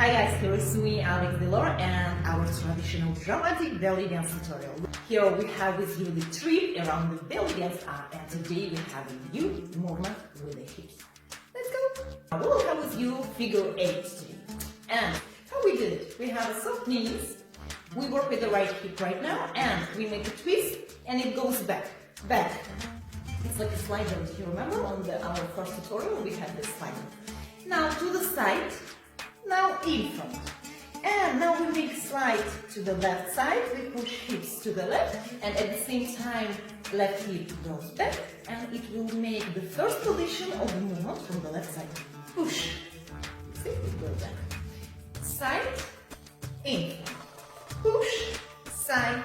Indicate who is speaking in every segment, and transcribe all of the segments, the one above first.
Speaker 1: Hi guys, here is me, Alex Delora, and our traditional dramatic belly dance tutorial. Here we have with you the trip around the belly dance art, and today we have a new movement with the hips. Let's go! We will have with you figure 8 today. And how we do it? We have a soft knees, we work with the right hip right now, and we make a twist, and it goes back, back. It's like a slider, do you remember? On our first tutorial we had this slider. Now to the side. Now in front. And now we make slide to the left side, we push hips to the left, and at the same time left hip goes back, and it will make the first position of the movement from the left side. Push. See, it goes back. Side, in front. Push, side,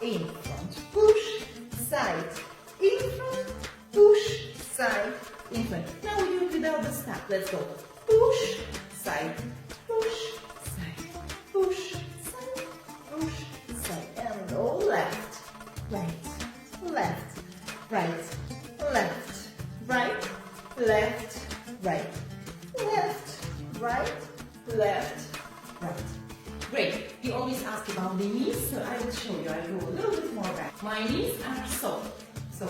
Speaker 1: in front. Push, side, in front. Push, side, in front. Now we do it without the stop. Let's go. Push, side, push, side, push, side, push, side, and go left, right, left, right, left, right, left, right, left, right, left, right. Great. You always ask about the knees, so I will show you. I go a little bit more back. My knees are soft. So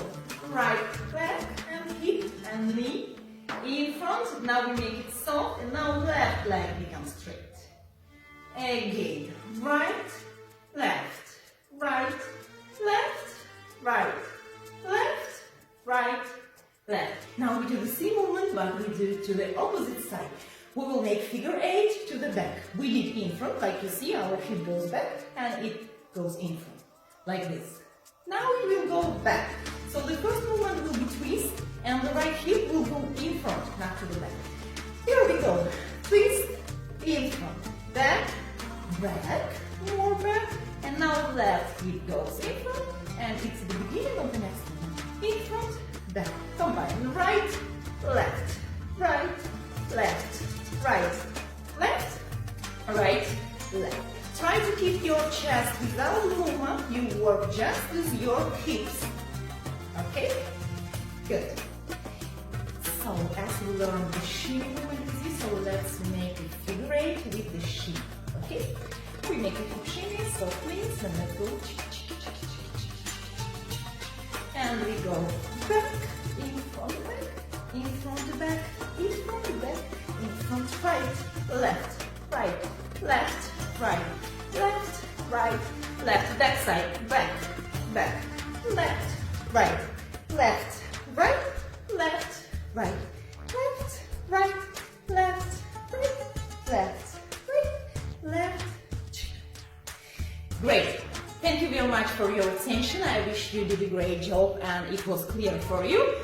Speaker 1: right leg and hip and knee. In front, now we make it soft, and now left leg becomes straight. Again, right, left, right, left, right, left, right, left. Now we do the same movement, but we do it to the opposite side. We will make figure 8 to the back. We did in front, like you see, our hip goes back, and it goes in front, like this. Now we will go back. So the first movement will be twist, and the right hip will go in front, not to the back. Here we go. Twist, in front, back, back, more back, and now left hip goes in front, and it's the beginning of the next movement. In front, back, combine, right, left, right, left, right, left, right, left. Try to keep your chest without movement, you work just with your hips. Okay? Good. So, as we learned the shimmy movement with you, so let's make a figure 8 with the shimmy. Okay? We make a hip shimmy, softly, and let's go. And we go back, in front, back, in front, back, in front, back, in front, right, left, right, left, right, left, right, left, back side, back, back, left, right, left, right, left, right, left, right, left, right, left, right, left. Great. Thank you very much for your attention. I wish you did a great job and it was clear for you.